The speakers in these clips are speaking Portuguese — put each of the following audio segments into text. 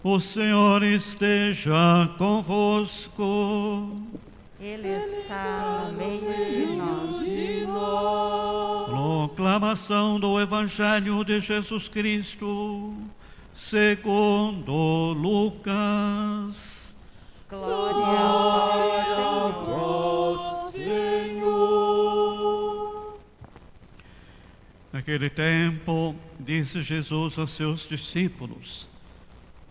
O Senhor esteja convosco. Ele está no meio de nós. Proclamação do Evangelho de Jesus Cristo, segundo Lucas. Glória a vós, Senhor. Naquele tempo, disse Jesus a seus discípulos: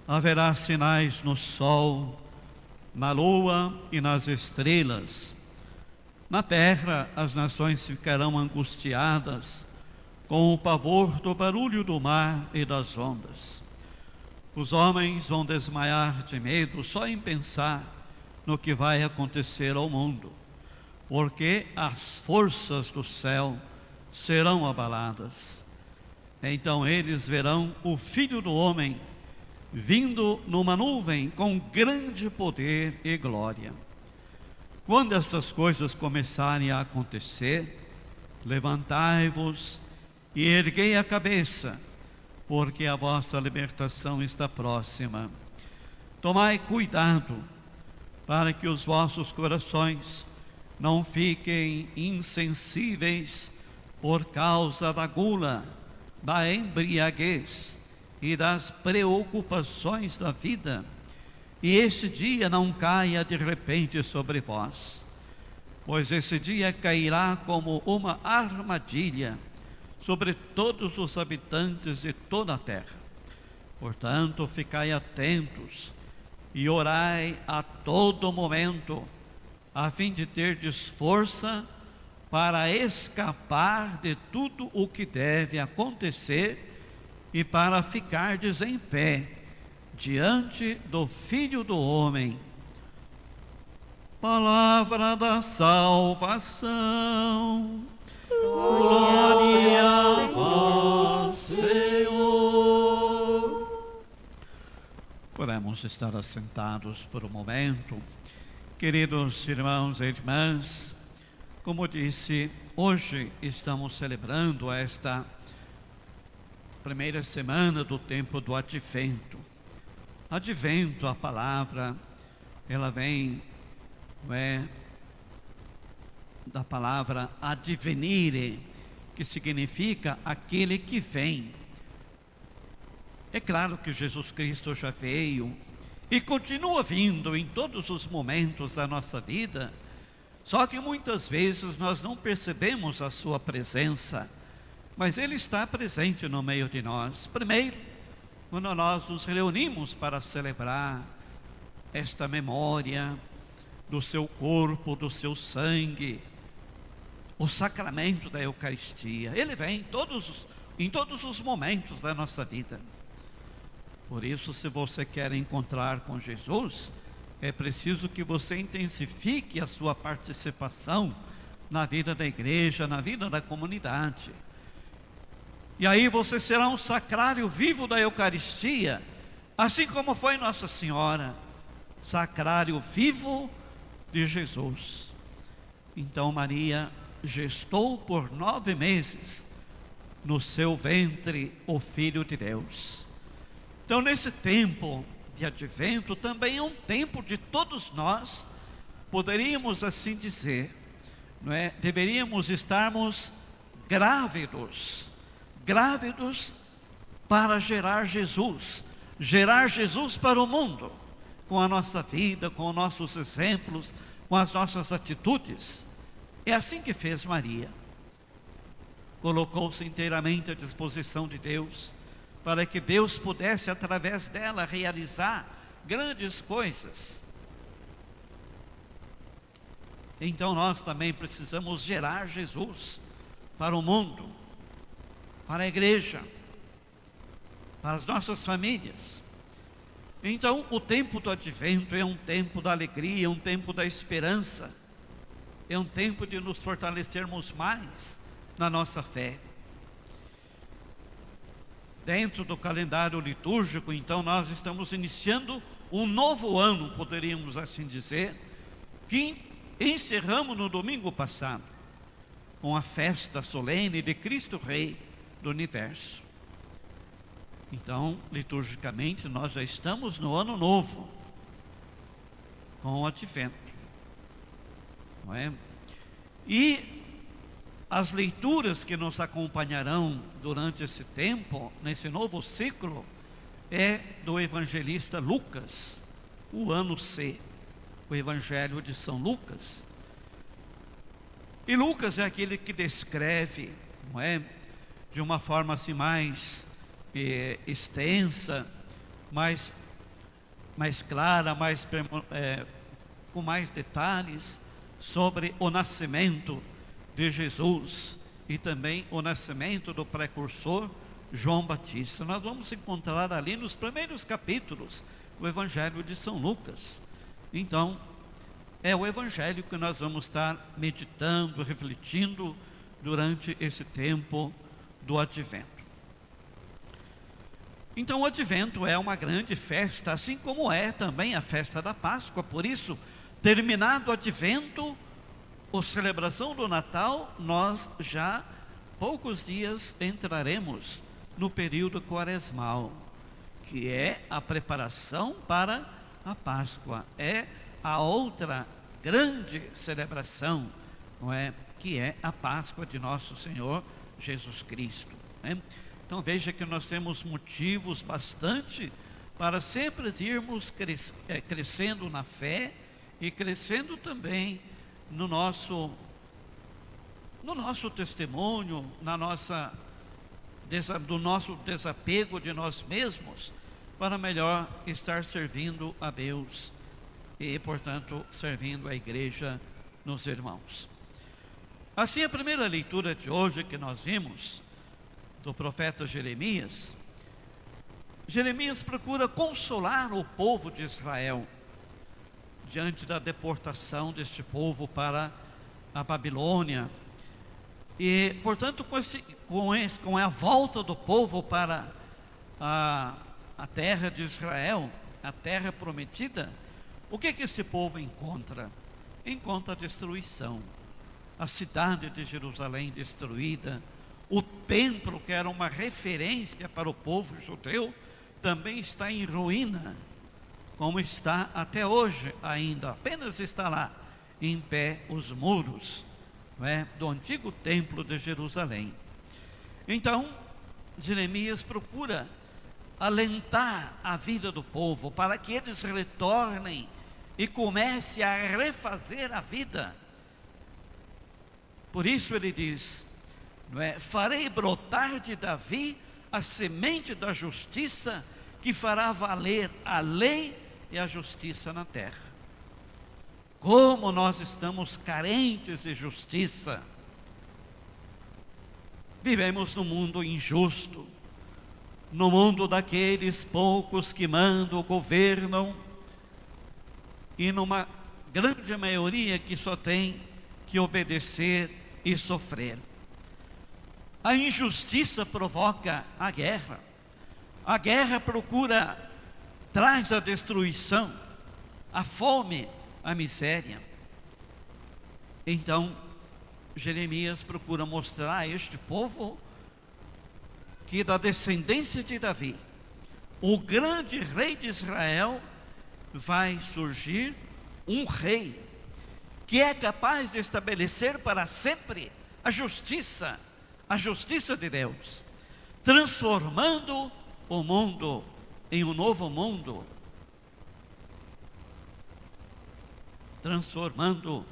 haverá sinais no sol, na lua e nas estrelas. Na terra as nações ficarão angustiadas com o pavor do barulho do mar e das ondas. Os homens vão desmaiar de medo só em pensar no que vai acontecer ao mundo, porque as forças do céu serão abaladas. Então eles verão o Filho do Homem vindo numa nuvem com grande poder e glória. Quando estas coisas começarem a acontecer, levantai-vos e erguei a cabeça, porque a vossa libertação está próxima. Tomai cuidado para que os vossos corações não fiquem insensíveis por causa da gula, da embriaguez e das preocupações da vida, e esse dia não caia de repente sobre vós, pois esse dia cairá como uma armadilha sobre todos os habitantes de toda a terra. Portanto, ficai atentos e orai a todo momento, a fim de terdes força para escapar de tudo o que deve acontecer e para ficardes em pé diante do Filho do Homem. Palavra da salvação. Glória a vós, Senhor. Podemos estar assentados por um momento. Queridos irmãos e irmãs, como disse, hoje estamos celebrando esta primeira semana do tempo do Advento. Advento, a palavra, ela vem, da palavra advenire, que significa aquele que vem. É claro que Jesus Cristo já veio e continua vindo em todos os momentos da nossa vida, só que muitas vezes nós não percebemos a sua presença, mas Ele está presente no meio de nós. Primeiro, quando nós nos reunimos para celebrar esta memória do seu corpo, do seu sangue, o sacramento da Eucaristia, Ele vem em todos os momentos da nossa vida. Por isso, se você quer encontrar com Jesus, é preciso que você intensifique a sua participação na vida da igreja, na vida da comunidade. E aí você será um sacrário vivo da Eucaristia, assim como foi Nossa Senhora, sacrário vivo de Jesus. Então Maria gestou por 9 meses no seu ventre o Filho de Deus. Então nesse tempo de Advento também é um tempo de todos nós, poderíamos assim dizer, não é? Deveríamos estarmos grávidos para gerar Jesus para o mundo, com a nossa vida, com os nossos exemplos, com as nossas atitudes. É assim que fez Maria. Colocou-se inteiramente à disposição de Deus, para que Deus pudesse, através dela, realizar grandes coisas. Então nós também precisamos gerar Jesus para o mundo, para a igreja, para as nossas famílias. Então o tempo do Advento é um tempo da alegria, é um tempo da esperança, é um tempo de nos fortalecermos mais na nossa fé. Dentro do calendário litúrgico, então, nós estamos iniciando um novo ano, poderíamos assim dizer, que encerramos no domingo passado, com a festa solene de Cristo Rei do Universo. Então, liturgicamente, nós já estamos no ano novo, com o advento, não é? E as leituras que nos acompanharão durante esse tempo, nesse novo ciclo, é do evangelista Lucas, o ano C, o Evangelho de São Lucas. E Lucas é aquele que descreve, não é, de uma forma assim mais extensa, mais clara, com mais detalhes sobre o nascimento de Jesus e também o nascimento do precursor João Batista. Nós vamos encontrar ali nos primeiros capítulos o Evangelho de São Lucas. Então, é o Evangelho que nós vamos estar meditando, refletindo durante esse tempo do Advento. Então, o Advento é uma grande festa, assim como é também a festa da Páscoa. Por isso, terminado o Advento, a celebração do Natal, nós já poucos dias entraremos no período quaresmal, que é a preparação para a Páscoa, é a outra grande celebração, não é? Que é a Páscoa de nosso Senhor Jesus Cristo, né? Então veja que nós temos motivos bastante para sempre irmos crescendo na fé e crescendo também no nosso testemunho, do nosso desapego de nós mesmos, para melhor estar servindo a Deus e, portanto, servindo a igreja nos irmãos. Assim, a primeira leitura de hoje que nós vimos, do profeta Jeremias, Jeremias procura consolar o povo de Israel diante da deportação deste povo para a Babilônia. E, portanto, com a volta do povo para a terra de Israel, a terra prometida, o que esse povo encontra? Encontra a destruição, a cidade de Jerusalém destruída, o templo, que era uma referência para o povo judeu, também está em ruína, como está até hoje ainda, apenas está lá em pé os muros, não é, do antigo templo de Jerusalém. Então, Jeremias procura alentar a vida do povo, para que eles retornem e comecem a refazer a vida. Por isso ele diz, não é, farei brotar de Davi a semente da justiça, que fará valer a lei e a justiça na terra. Como nós estamos carentes de justiça. Vivemos num mundo injusto, no mundo daqueles poucos que mandam, governam, e numa grande maioria que só tem que obedecer e sofrer. A injustiça provoca a guerra. A guerra traz a destruição, a fome, a miséria. Então, Jeremias procura mostrar a este povo que da descendência de Davi, o grande rei de Israel, vai surgir um rei que é capaz de estabelecer para sempre a justiça de Deus, transformando o mundo em um novo mundo, transformando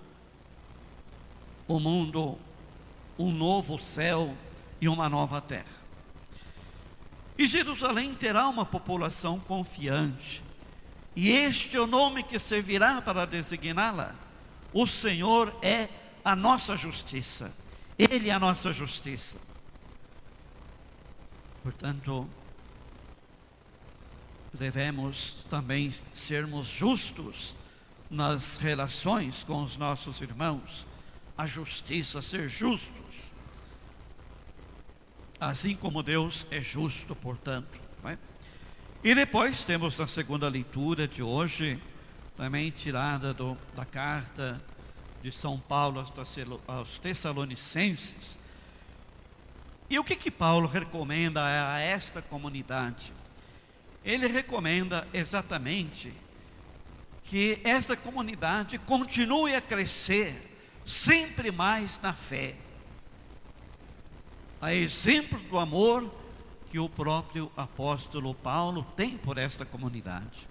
o mundo, um novo céu e uma nova terra. E Jerusalém terá uma população confiante, e este é o nome que servirá para designá-la: o Senhor é a nossa justiça. Ele é a nossa justiça. Portanto, devemos também sermos justos nas relações com os nossos irmãos. A justiça, ser justos, assim como Deus é justo, portanto, não é? E depois temos na segunda leitura de hoje, também tirada da carta de São Paulo aos Tessalonicenses, E o que Paulo recomenda a esta comunidade? Ele recomenda exatamente que esta comunidade continue a crescer sempre mais na fé, a exemplo do amor que o próprio apóstolo Paulo tem por esta comunidade.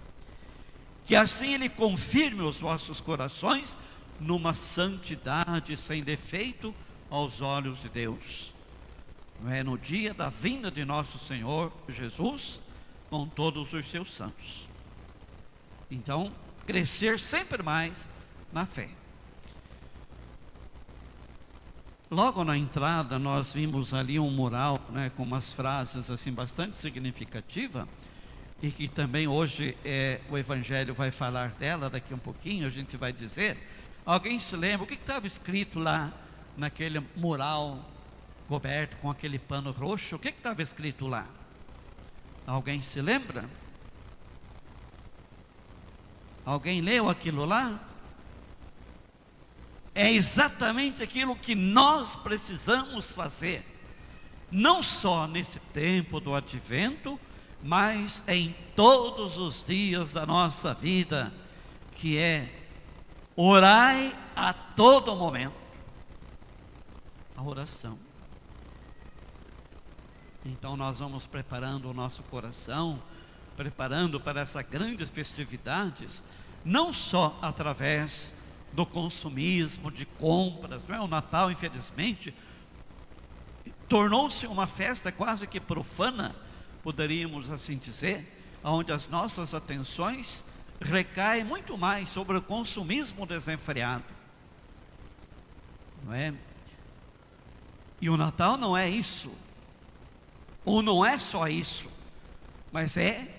Que assim ele confirme os vossos corações numa santidade sem defeito aos olhos de Deus. Não é? No dia da vinda de nosso Senhor Jesus, com todos os seus santos. Então, crescer sempre mais na fé. Logo na entrada, nós vimos ali um mural, né, com umas frases assim bastante significativas, e que também hoje o Evangelho vai falar dela, daqui um pouquinho a gente vai dizer. Alguém se lembra, o que estava escrito lá naquele mural coberto com aquele pano roxo? O que estava escrito lá? Alguém se lembra? Alguém leu aquilo lá? É exatamente aquilo que nós precisamos fazer, não só nesse tempo do advento, mas em todos os dias da nossa vida, que é orai a todo momento. A oração. Então nós vamos preparando o nosso coração, preparando para essas grandes festividades, não só através do consumismo, de compras, não é? O Natal, infelizmente, tornou-se uma festa quase que profana, poderíamos assim dizer, onde as nossas atenções recaem muito mais sobre o consumismo desenfreado, não é? E o Natal não é isso, ou não é só isso, mas é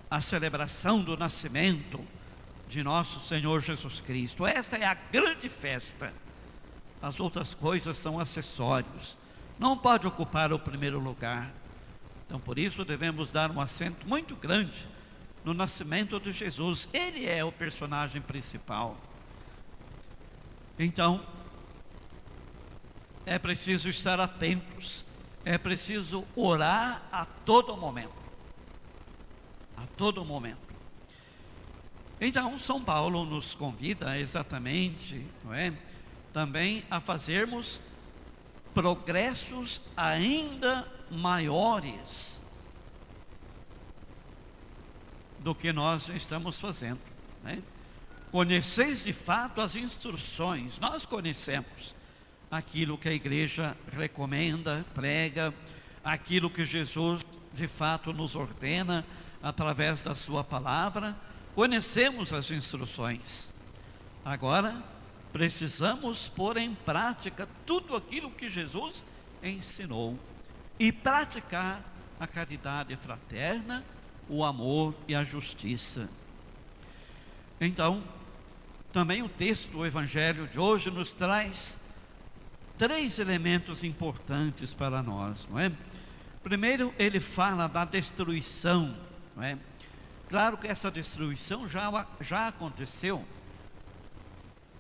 a celebração do nascimento de nosso Senhor Jesus Cristo. Esta é a grande festa. As outras coisas são acessórios, não pode ocupar o primeiro lugar. Então por isso devemos dar um acento muito grande no nascimento de Jesus. Ele é o personagem principal. Então é preciso estar atentos, é preciso orar a todo momento, a todo momento. Então São Paulo nos convida exatamente, não é, também a fazermos progressos ainda maiores do que nós estamos fazendo, né? Conheceis de fato as instruções. Nós conhecemos aquilo que a igreja recomenda, prega, aquilo que Jesus de fato nos ordena através da sua palavra. Conhecemos as instruções. Agora precisamos pôr em prática tudo aquilo que Jesus ensinou e praticar a caridade fraterna, o amor e a justiça. Então, também o texto do Evangelho de hoje nos traz 3 elementos importantes para nós, não é? Primeiro, ele fala da destruição, não é? Claro que essa destruição já aconteceu.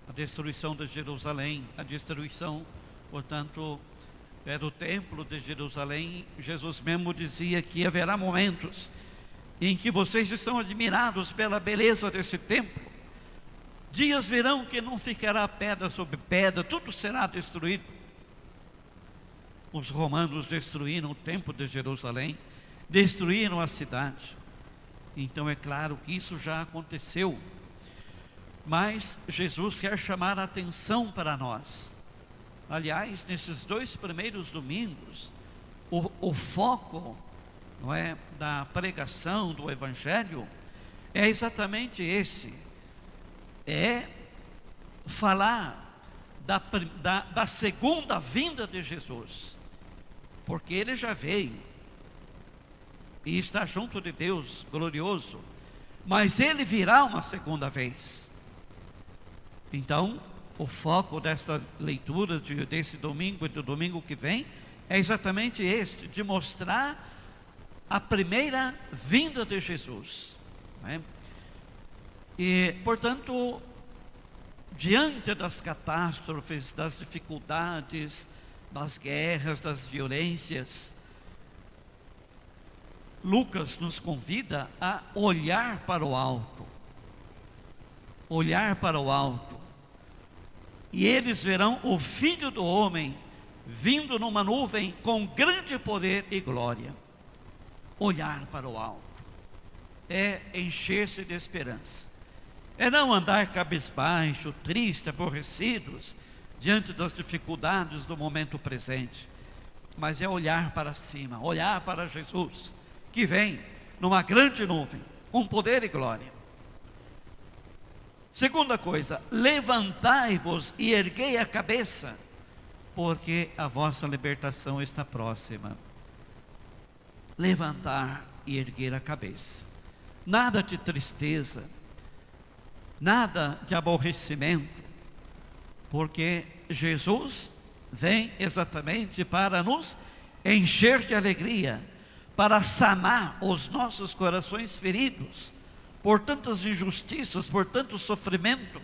A destruição de Jerusalém, a destruição, portanto, do templo de Jerusalém. Jesus mesmo dizia que haverá momentos em que vocês estão admirados pela beleza desse templo. Dias virão que não ficará pedra sobre pedra, tudo será destruído. Os romanos destruíram o templo de Jerusalém, destruíram a cidade. Então é claro que isso já aconteceu, mas Jesus quer chamar a atenção para nós. Aliás, nesses 2 primeiros domingos, o foco, não é, da pregação do Evangelho é exatamente esse, é falar da segunda vinda de Jesus, porque Ele já veio e está junto de Deus glorioso, mas Ele virá uma segunda vez. Então o foco desta leitura desse domingo e do domingo que vem é exatamente este, de mostrar a primeira vinda de Jesus, né? E portanto, diante das catástrofes, das dificuldades, das guerras, das violências, Lucas nos convida a olhar para o alto. Olhar para o alto. E eles verão o Filho do Homem vindo numa nuvem com grande poder e glória. Olhar para o alto é encher-se de esperança. É não andar cabisbaixo, triste, aborrecidos diante das dificuldades do momento presente, mas é olhar para cima, olhar para Jesus, que vem numa grande nuvem, com poder e glória. Segunda coisa, levantai-vos e erguei a cabeça, porque a vossa libertação está próxima. Levantar e erguer a cabeça. Nada de tristeza, nada de aborrecimento, porque Jesus vem exatamente para nos encher de alegria, para sanar os nossos corações feridos por tantas injustiças, por tanto sofrimento.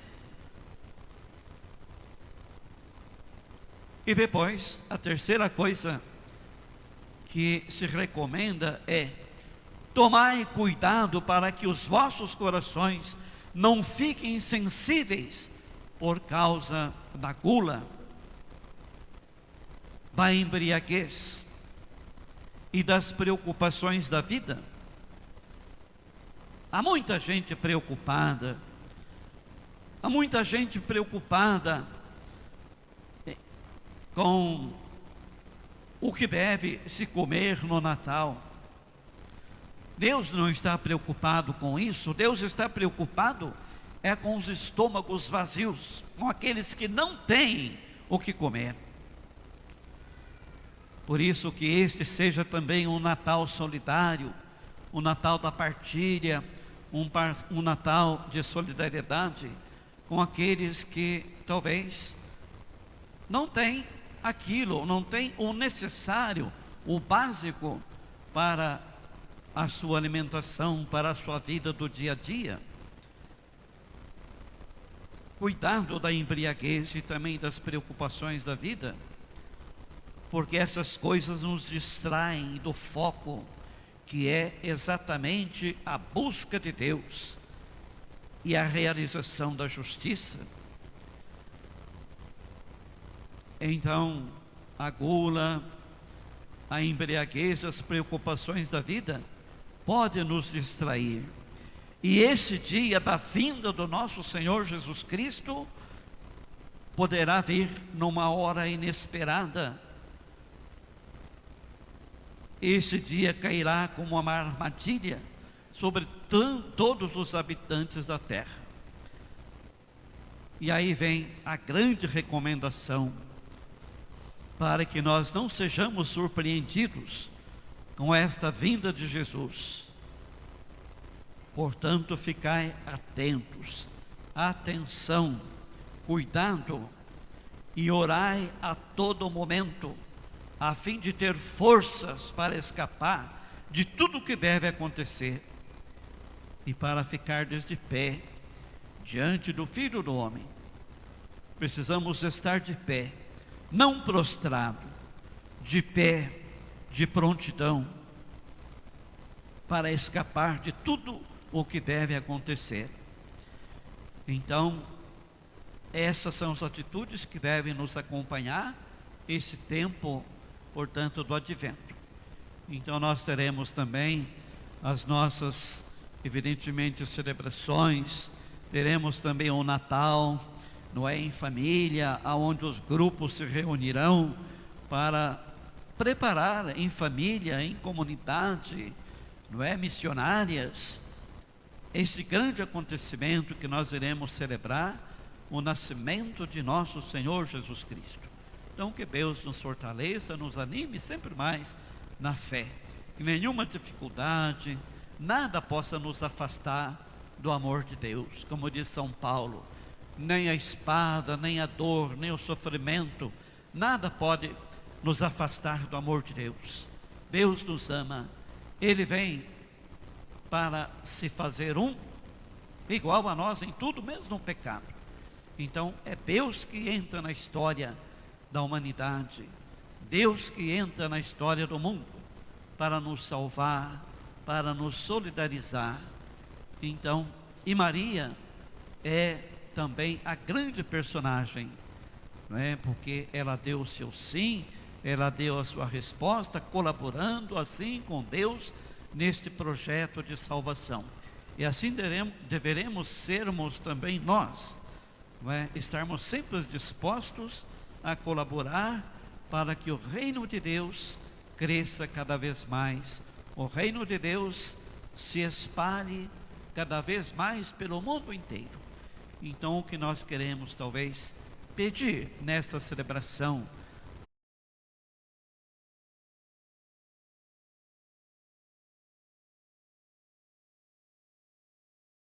E depois, a terceira coisa que se recomenda é: tomai cuidado para que os vossos corações não fiquem insensíveis por causa da gula, da embriaguez e das preocupações da vida. Há muita gente preocupada, com o que deve se comer no Natal. Deus não está preocupado com isso. Deus está preocupado com os estômagos vazios, com aqueles que não têm o que comer. Por isso que este seja também um Natal solidário, um Natal da partilha, um Natal de solidariedade com aqueles que talvez não têm aquilo, não têm o necessário, o básico para a sua alimentação, para a sua vida do dia a dia. Cuidado da embriaguez e também das preocupações da vida, porque essas coisas nos distraem do foco, que é exatamente a busca de Deus e a realização da justiça. Então, a gula, a embriaguez, as preocupações da vida podem nos distrair. E esse dia da vinda do nosso Senhor Jesus Cristo poderá vir numa hora inesperada. Esse dia cairá como uma armadilha sobre todos os habitantes da terra. E aí vem a grande recomendação para que nós não sejamos surpreendidos com esta vinda de Jesus. Portanto, ficai atentos, atenção, cuidado e orai a todo momento, a fim de ter forças para escapar de tudo que deve acontecer e para ficar de pé diante do Filho do Homem. Precisamos estar de pé, não prostrado, de pé, de prontidão, para escapar de tudo o que deve acontecer. Então, essas são as atitudes que devem nos acompanhar esse tempo, portanto, do Advento. Então nós teremos também as nossas, evidentemente, celebrações, teremos também o Natal, não é, em família, aonde os grupos se reunirão para preparar em família, em comunidade, não é, missionárias, esse grande acontecimento que nós iremos celebrar, o nascimento de nosso Senhor Jesus Cristo. Então que Deus nos fortaleça, nos anime sempre mais na fé, que nenhuma dificuldade, nada possa nos afastar do amor de Deus, como diz São Paulo, nem a espada, nem a dor, nem o sofrimento, nada pode nos afastar do amor de Deus. Deus nos ama, Ele vem para se fazer igual a nós em tudo, mesmo no pecado. Então é Deus que entra na história da humanidade, Deus que entra na história do mundo para nos salvar, para nos solidarizar. Então, e Maria é também a grande personagem, não é? Porque ela deu o seu sim, ela deu a sua resposta, colaborando assim com Deus neste projeto de salvação. E assim deveremos sermos também nós, não é? Estarmos sempre dispostos a colaborar para que o reino de Deus cresça cada vez mais, o reino de Deus se espalhe cada vez mais pelo mundo inteiro. Então, o que nós queremos talvez pedir nesta celebração